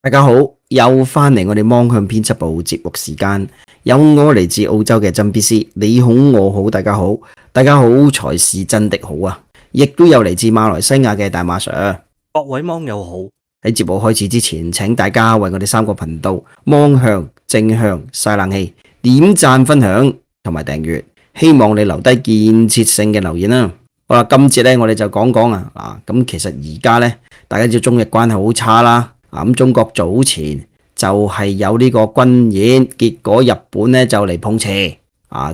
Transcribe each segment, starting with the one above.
大家好，又翻嚟我哋芒向編輯部節目時間，有我嚟自澳洲嘅曾 BC，你好我好大家好，大家好才是真的好啊！亦都有嚟自馬來西亞嘅大馬 Sir。各位芒友好。喺節目開始之前，請大家為我哋三個頻道芒向、正向、晒冷氣點讚、分享同埋訂閱，希望你留低建設性嘅留言啦。好啦，今節咧我哋就講講咁其實而家咧大家知道中日關係好差啦。咁中國早前就係有呢個軍演，結果日本咧就嚟碰瓷，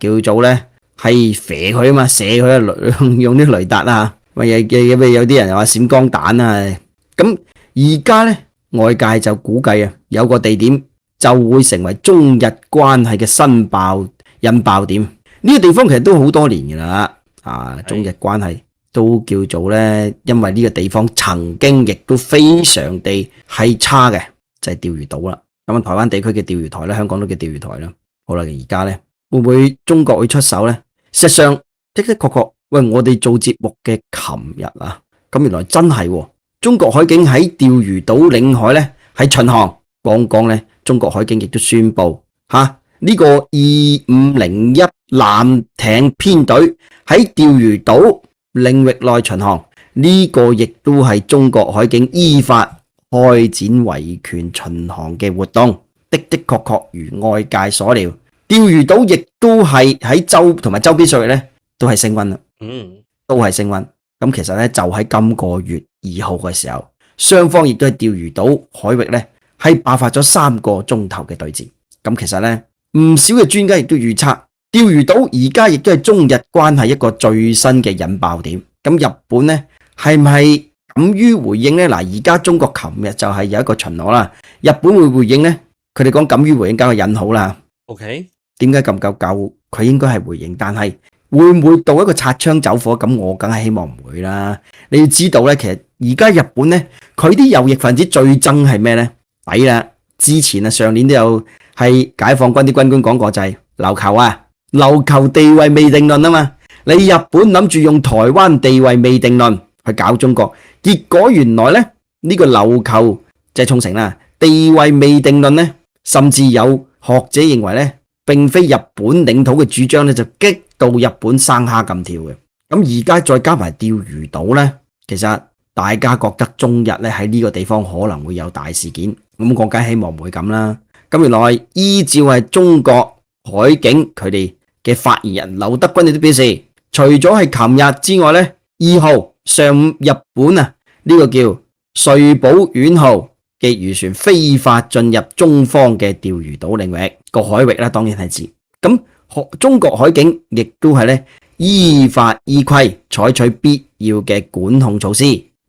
叫做咧係射佢啊嘛，射佢用啲雷達啊，有啲人又話閃光彈啊，咁而家咧外界就估計有個地點就會成為中日關係嘅新引爆點。呢個地方其實都好多年噶啦，中日關係都叫做咧，因為呢個地方曾經亦都非常地係差嘅，就係釣魚島啦。咁台灣地區嘅釣魚台啦，香港都叫釣魚台啦。好啦，而家咧會唔會中國會出手咧？事實上的的確確，喂，我哋做節目嘅琴日咁原來真係中國海警喺釣魚島領海咧係巡航，剛剛咧中國海警亦都宣布呢個2501艦艇編隊喺釣魚島領域內巡航，呢個亦都係中國海警依法開展維權巡航嘅活動，的的確確如外界所料，釣魚島亦都係喺周同埋周邊水域咧都係升溫啦，都係升溫。咁其實咧就喺今個月2號嘅時候，雙方亦都喺釣魚島海域咧係爆發咗3個鐘頭嘅對戰。咁其實咧唔少嘅專家亦都預測，釣魚島而家亦都係中日關係一個最新嘅引爆點。咁日本咧係唔係敢於回應咧？而家中國琴日就係有一個巡邏啦，日本會回應咧？佢哋講敢於回應加個引號啦。OK， 點解咁夠？佢應該係回應，但係會唔會到一個擦槍走火？咁我梗係希望唔會啦。你要知道咧，其實而家日本咧，佢啲右翼分子最憎係咩咧？抵啦！之前上年都有係解放軍啲軍官講過，就係琉球琉球地位未定論啊嘛。你日本諗住用台灣地位未定論去搞中國，結果原來咧呢個琉球即係沖繩啦，地位未定論咧，甚至有學者認為咧，並非日本領土嘅主張咧，就激到日本生蝦咁跳嘅。咁而家再加埋釣魚島咧，其實大家覺得中日咧喺呢個地方可能會有大事件，咁我梗係希望唔會咁啦。咁原來依照係中國海警佢哋嘅發言人劉德軍亦都表示，除咗係琴日之外咧，2號上午日本呢個叫穗保丸號嘅漁船非法進入中方嘅釣魚島領域個海域啦，當然係指咁中國海警亦都係咧依法依規採取必要嘅管控措施，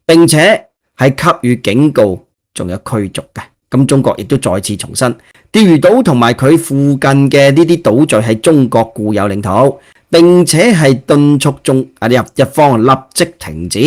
並且係給予警告，仲有驅逐嘅。咁中國亦都再次重申，釣魚島同埋佢附近嘅呢啲島嶼係中國固有領土，並且係敦促日方立即停止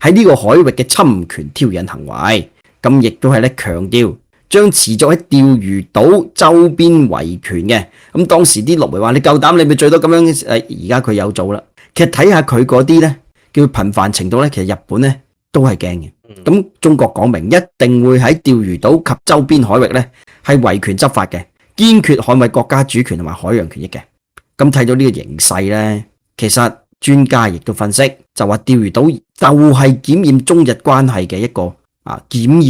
喺呢個海域嘅侵權挑釁行為。咁亦都係咧強調將持續喺釣魚島周邊維權嘅。咁當時啲陸媒話：你夠膽你咪最多咁樣。而家佢有做啦。其實睇下佢嗰啲咧叫頻繁程度咧，其實日本咧都係驚嘅。咁中國講明一定會喺釣魚島及周邊海域咧係維權執法嘅，堅決捍衛國家主權同埋海洋權益嘅。咁睇到呢個形勢咧，其實專家亦都分析，就話釣魚島就係檢驗中日關係嘅一個檢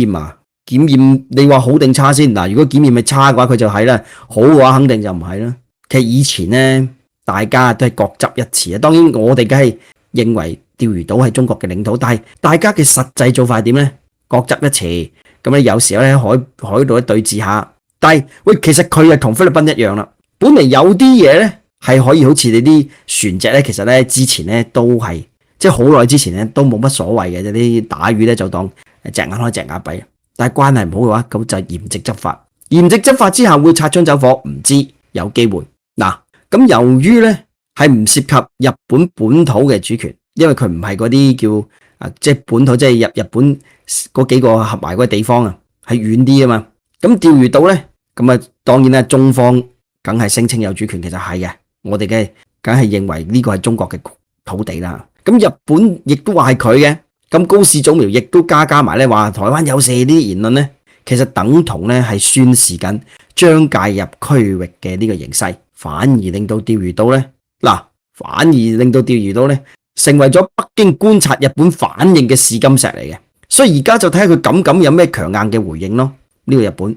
驗。你話好定差先？如果檢驗係差嘅話，佢就係啦；好嘅話，肯定就唔係啦。其實以前咧，大家都係各執一詞。當然我哋梗係認為釣魚島係中國嘅領土，但係大家嘅實際做法係點咧？各執一詞。咁咧有時候咧海度對峙下，但係喂，其實佢係同菲律賓一樣啦。本嚟有啲嘢咧係可以好似你啲船隻咧，其實咧之前咧都係即係好耐之前咧都冇乜所謂嘅，啲打魚咧就當隻眼開隻眼閉。但係關係唔好嘅話，咁就嚴正執法。嚴正執法之下會擦槍走火，唔知有機會。咁由於咧係唔涉及日本本土嘅主權，因為佢唔係嗰啲叫即係本土，即係日本嗰幾個合埋嗰個地方係遠啲啊嘛。咁釣魚島咧，咁當然啦，中方梗係聲稱有主權，其實係嘅。我哋梗係認為呢個係中國嘅土地啦。咁日本亦都話係佢嘅。咁高市早苗亦都加埋咧話台灣有事呢啲言論咧，其實等同咧係宣示緊將介入區域嘅呢個形勢，反而令到釣魚島咧成為咗北京觀察日本反應嘅試金石嚟嘅。所以而家就睇下佢敢有咩強硬嘅回應咯。呢個日本，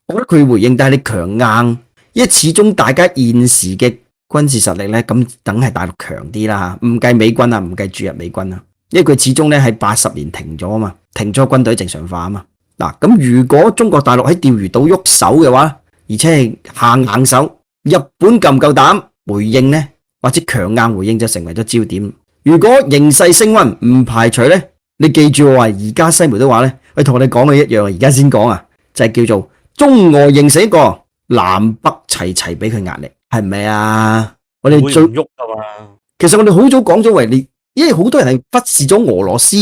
我覺得佢回應，但係你強硬，因為始終大家現時嘅軍事實力咧，咁梗係大陸強啲啦吓，唔計美軍啊，唔計駐日美軍啊，因為佢始終咧係80年停咗啊嘛，停咗軍隊正常化啊嘛。嗱，咁如果中國大陸喺釣魚島喐手嘅話，而且係下硬手，日本夠唔夠膽回應呢？或者強硬回應就成為咗焦點。如果形勢升溫，唔排除咧。你記住我話，而家西媒都話咧，佢同我哋講嘅一樣，而家先講啊，就係叫做中俄形成一個南北齊俾佢壓力，係咪啊？我哋最喐噶嘛？其實我哋好早講咗為你，因為好多人係忽視咗俄羅斯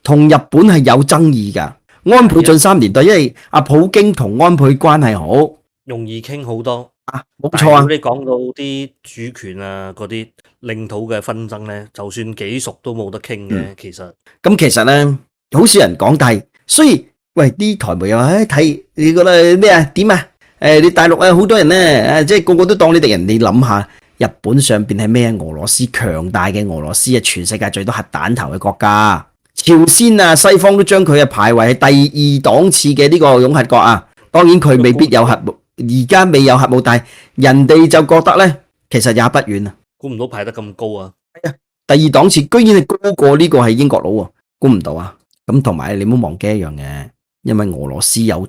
同日本係有爭議噶。安倍晉三年代，因為阿普京同安倍關係好，容易傾好多啊，冇錯啊。你講到啲主權啊，嗰啲領土嘅紛爭咧，就算幾熟都冇得傾嘅。其實咧，好少人講，但係所以喂啲台媒又話睇你覺得咩啊？點啊？你大陸啊，好多人咧，即係個個都當你敵人。你諗下，日本上邊係咩？俄羅斯強大嘅俄羅斯啊，全世界最多核彈頭嘅國家。朝鮮啊，西方都將佢啊排為係第二檔次嘅呢個擁核國啊。當然佢未必有核武，而家未有核武，但係人哋就覺得咧，其實也不遠啊。估唔到排得咁高啊！係啊，第二檔次居然係高過呢個係英國佬啊，估唔到啊！咁同埋你唔好忘記一樣嘢，因為俄羅斯有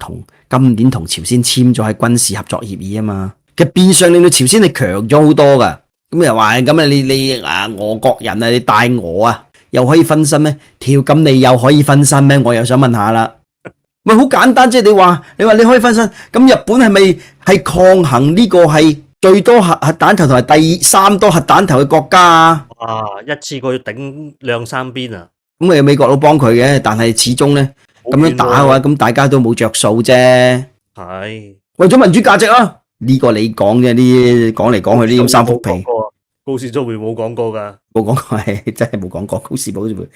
今年同朝鮮簽咗係軍事合作協議啊嘛，其實變相令到朝鮮係強咗好多噶。咁又話咁啊，你俄國人啊，你大俄啊，又可以分身咩？咁你又可以分身咩？我又想問下啦。咪好簡單啫，你話你可以分身，咁日本係咪係抗衡呢個係最多核彈頭同埋第三多核彈頭嘅國家啊？哇！一次過要頂兩三邊啊！咁美國佬幫佢嘅，但係始終咧咁樣打嘅話，咁大家都冇着數啫。係為咗民主價值啊！呢個你講嘅，呢講嚟講去呢三幅皮。高市租會冇講過噶，冇講過，係真係冇講過。高市冇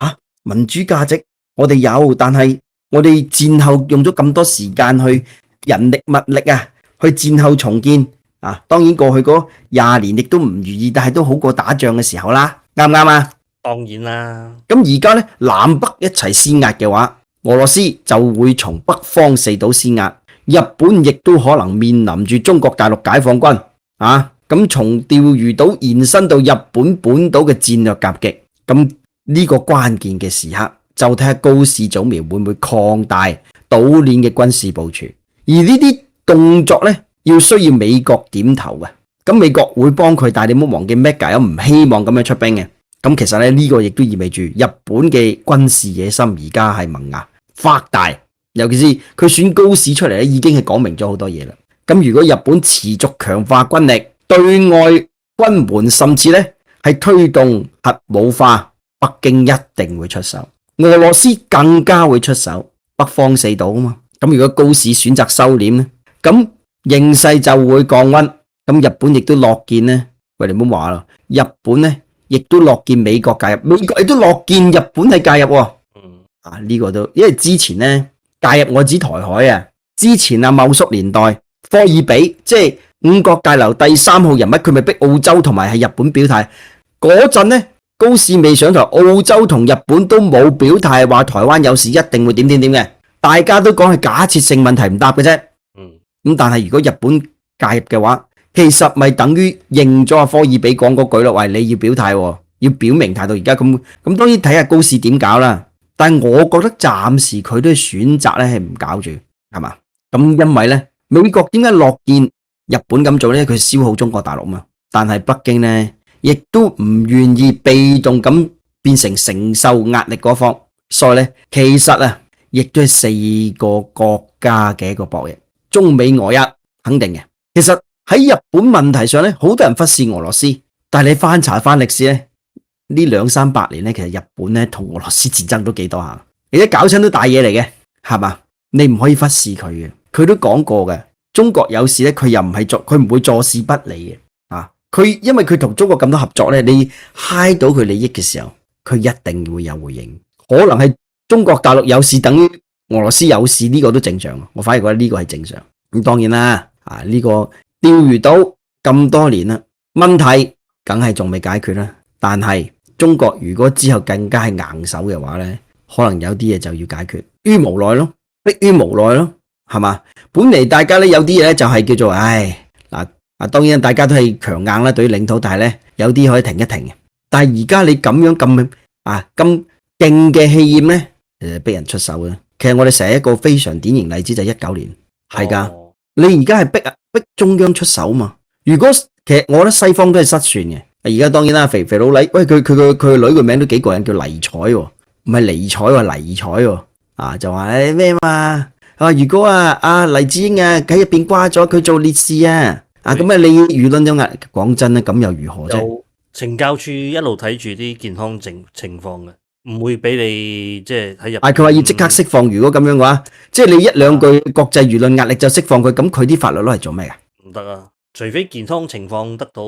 吓民主價值，我哋有，但係我哋戰後用咗咁多時間去人力物力啊，去戰後重建啊。當然過去嗰20年亦都唔如意，但係都好過打仗嘅時候啦。啱唔啱啊？當然啦。咁而家咧南北一齊施壓嘅話，俄羅斯就會從北方四島施壓，日本亦都可能面臨住中國大陸解放軍啊。咁從釣魚島延伸到日本本島嘅戰略夾擊，咁呢個關鍵嘅時刻就睇下高市早苗會唔會擴大島鏈嘅軍事部署，而呢啲動作咧要需要美國點頭嘅，咁美國會幫佢，但係你唔好忘記 Mega 又唔希望咁樣出兵嘅，咁其實咧呢個亦都意味住日本嘅軍事野心而家係萌芽發大，尤其是佢選高市出嚟咧已經係講明咗好多嘢啦。咁如果日本持續強化軍力，對外軍援，甚至咧係推動核武化，北京一定會出手，俄羅斯更加會出手。北方四島啊嘛，咁如果高市選擇收斂咧，咁形勢就會降溫。咁日本亦都樂見咧，喂，你唔好話啦，日本咧亦都樂見美國介入，美國亦都樂見日本係介入。呢個都因為之前咧介入我指台海啊，之前啊茂叔年代科爾比即係五角大樓第3號人物，佢咪逼澳洲同埋係日本表態嗰陣呢，高市未上台，澳洲同日本都冇表態話台灣有事一定會點嘅，大家都講係假設性問題唔答嘅啫。咁但係如果日本介入嘅話，其實咪等於認咗阿科爾比講嗰句咯，喂，你要表態，要表明態度。而家咁當然睇下高市點搞啦，但係我覺得暫時佢都係選擇咧係唔搞住，係嘛？咁因為咧美國點解樂見日本咁做呢？佢消耗中國大陸嘛，但係北京呢，亦都唔願意被動咁變成承受壓力嗰方，所以呢，其實啊，亦都係4個國家嘅一個博弈，中美俄一肯定嘅。其實喺日本問題上呢，好多人忽視俄羅斯，但係你翻查翻歷史呢，呢200-300年呢，其實日本呢同俄羅斯戰爭都幾多下，而且搞親都大嘢嚟嘅，係嘛？你唔可以忽視佢嘅，佢都講過嘅。中國有事咧，佢又唔係佢唔會坐視不理嘅啊！佢因為佢同中國咁多合作咧，你嗨到佢利益嘅時候，佢一定會有回應。可能係中國大陸有事，等於俄羅斯有事呢個都正常，我反而覺得呢個係正常。咁當然啦，呢個釣魚島咁多年啦，問題梗係仲未解決啦。但係中國如果之後更加係硬手嘅話呢，可能有啲嘢就要解決，於無奈咯，迫於無奈咯，係嘛？本嚟大家呢有啲嘢就係叫做，當然大家都係強硬啦，對於領土，但係呢有啲可以停一停嘅。但係而家你咁樣咁勁嘅氣焰呢，逼人出手啦。其實我哋成一個非常典型例子就係19年，係噶，你而家係逼中央出手嘛？如果其實我覺得西方都係失算嘅。而家當然啦，肥佬黎，喂佢個女個名都幾過癮，叫黎彩喎，唔係尼彩喎，黎彩喎，就話咩嘛？如果阿黎智英喺入邊瓜咗佢做烈士啊，咁你輿論有壓力，講真咧，咁又如何啫？懲教處一路睇住啲健康情況嘅，唔會俾你即係喺入。佢話要即刻釋放，如果咁樣嘅話，即係你一兩句國際輿論壓力就釋放佢，咁佢啲法律攞嚟做咩啊？唔得啊，除非健康情況得到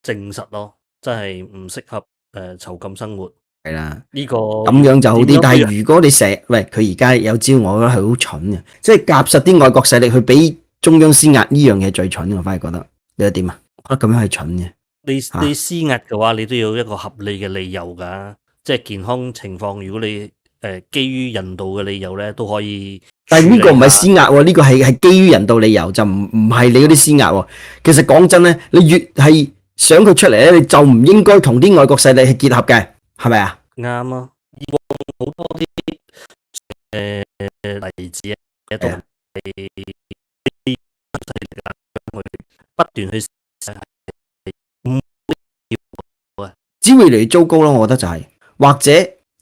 證實咯，真係唔適合囚禁生活。係啦，呢個咁樣就好啲。但係如果你佢而家有招，我覺得係好蠢嘅，即係夾實啲外國勢力去俾中央施壓，呢樣嘢最蠢。我反而覺得你覺得點啊？我覺得咁樣係蠢嘅。你施壓嘅話，你都要一個合理嘅理由噶，即係健康情況。如果你基於人道嘅理由咧，都可以。但係呢個唔係施壓，呢個係基於人道理由，就唔係你嗰啲施壓。其實講真咧，你越係想佢出嚟咧，你就唔應該同啲外國勢力係結合嘅，係咪啊？啱啊！以往好多啲例子啊，都係不斷去只會越嚟越糟糕咯。我覺得就係，或者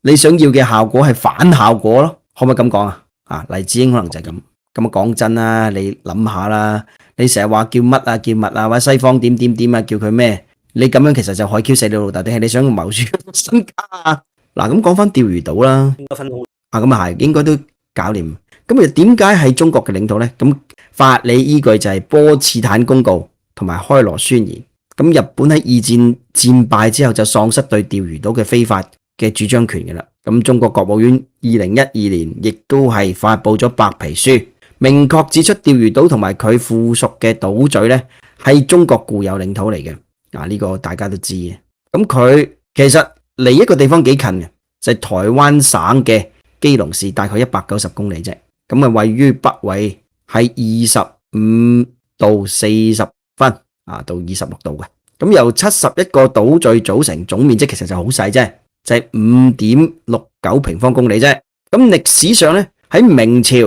你想要嘅效果係反效果咯，可唔可以咁講啊？黎智英可能就係咁。咁講真啦，你諗下啦，你成日話叫乜啊叫乜啊，或者西方點啊，叫佢咩？你咁樣其實就海 Q 死你老豆，定係你想謀取身家啊？嗱，咁講翻釣魚島啦，應該分好咁係應該都搞掂。咁又點解係中國嘅領土呢？咁法理依據就係波茨坦公告同埋開羅宣言。咁日本喺二戰戰敗之後就喪失對釣魚島嘅非法嘅主張權嘅啦。咁中國國務院2012年亦都係發佈咗白皮書，明確指出釣魚島同埋佢附屬嘅島嶼呢係中國固有領土嚟嘅。呢個大家都知嘅。咁佢其實離一個地方幾近嘅，就係台灣省嘅基隆市，大概190公里啫。咁位於北緯係25度40分到26度嘅。咁由71個島嶼組成，總面積其實就好細啫，就係5.69平方公里啫。咁歷史上咧，喺明朝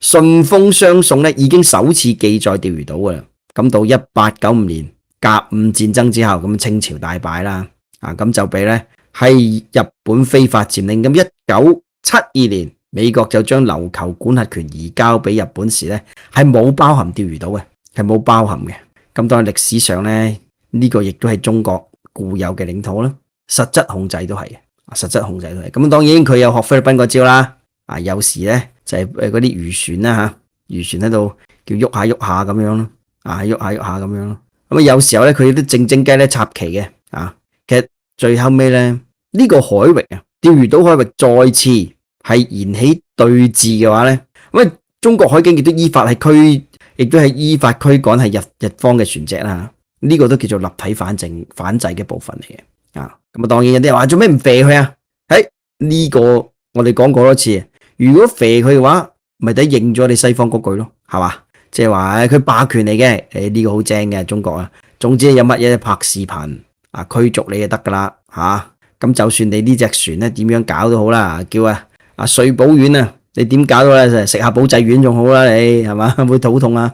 順豐相送咧已經首次記載釣魚島噶啦。咁到1895年甲午戰爭之後，咁清朝大敗啦，咁就俾咧係日本非法佔領。咁1972年美國就將琉球管轄權移交俾日本時咧，係冇包含釣魚島嘅，係冇包含嘅。咁當然歷史上咧，呢個亦都係中國固有嘅領土啦，實質控制都係，實質控制都係。咁當然佢有學菲律賓嗰招啦，有時咧就係嗰啲漁船啦嚇，漁船喺度叫喐下喐下咁樣咯，喐下喐下咁樣咯。咁有時候咧佢都靜雞咧插旗嘅，其實最後尾咧呢個海域釣魚島海域再次係燃起對峙嘅話咧，咁中國海警亦都依法係依法驅趕係日方嘅船隻啦。呢個都叫做立體反制嘅部分嚟嘅。咁當然有啲人話做咩唔肥佢啊？呢個我哋講過多次，如果肥佢嘅話，咪得認咗你西方嗰句咯，係嘛？即係話佢霸權嚟嘅，呢個好正嘅中國啊。總之有乜嘢拍視頻驅逐你就得噶啦吓。咁就算你呢隻船咧點樣搞都好啦，叫睡寶丸啊，你點搞到咧食下保濟丸仲好啦，你係嘛？會肚痛啊？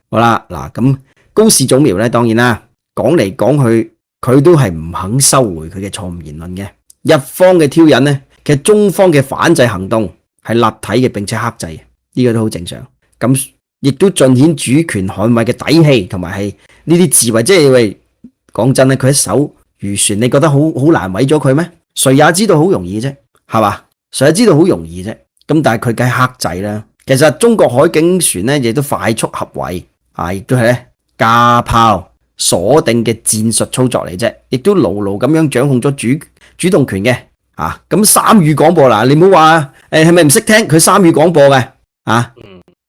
好啦，嗱咁高市早苗咧，當然啦，講嚟講去，佢都係唔肯收回佢嘅錯誤言論嘅。日方嘅挑釁咧，其實中方嘅反制行動係立體嘅，並且克制，呢個都好正常。咁亦都盡顯主權捍衛嘅底氣，同埋係呢啲智慧。即係喂，講真咧，佢一艘漁船，你覺得好難毀咗佢咩？誰也知道好容易啫，係嘛？誰也知道好容易啫。咁但係佢梗係克制啦。其實中國海警船咧，亦都快速合圍，亦都係咧架炮鎖定嘅戰術操作嚟啫，亦都牢牢咁樣掌控咗主動權嘅。啊，咁三語廣播嗱，你唔好話係咪唔識聽，佢三語廣播嘅啊，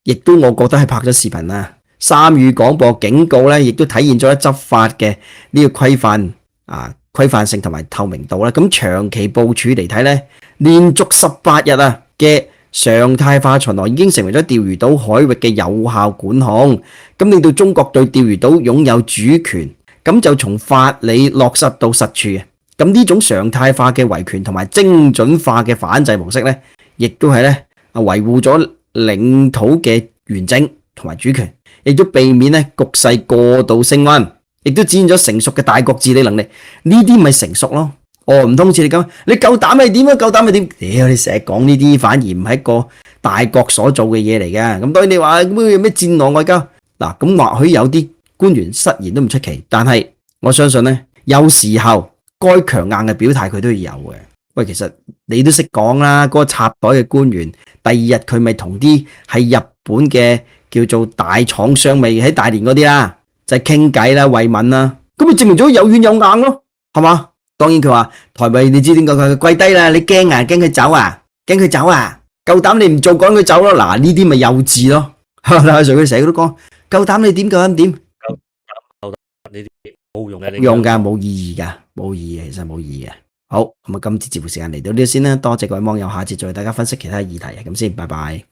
亦都我覺得係拍咗視頻啦。三語廣播警告咧，亦都體現咗執法嘅呢個規範啊、規範性同埋透明度啦。咁長期部署嚟睇咧，連續18日啊嘅常態化巡邏已經成為咗釣魚島海域嘅有效管控，咁令到中國對釣魚島擁有主權，咁就從法理落實到實處嘅。咁呢種常態化嘅維權同埋精準化嘅反制模式咧，亦都係咧維護咗領土嘅完整同埋主權，亦都避免咧局勢過度升溫，亦都展現咗成熟嘅大國治理能力。呢啲咪成熟咯？哦，唔通似你咁，你夠膽係點啊？夠膽係點？屌，你成日講呢啲，反而唔係一個大國所做嘅嘢嚟嘅。咁當然你話咩戰狼外交嗱，咁或許有啲官員失言都唔出奇，但係我相信咧，有時候該強硬嘅表態佢都要有嘅。喂，其實你都識講啦，嗰個插袋嘅官員，第二日佢咪同啲係日本嘅叫做大廠商咪喺大連嗰啲啦，就係傾偈啦、慰問啦，咁咪證明咗有軟有硬咯，係嘛？當然佢話台委你知點解佢跪低啦？你驚啊？驚佢走啊？驚佢走啊？夠膽你唔做趕佢走咯？嗱，呢啲咪幼稚咯。阿 Sir 佢成日都講，夠膽你點？夠膽點？夠膽呢啲冇用嘅，冇用㗎，冇意義㗎，冇意義，其實冇意義嘅。好，咁啊，今次節目時間嚟到呢度先啦，多謝各位網友，下次再為大家分析其他議題，咁先，拜拜。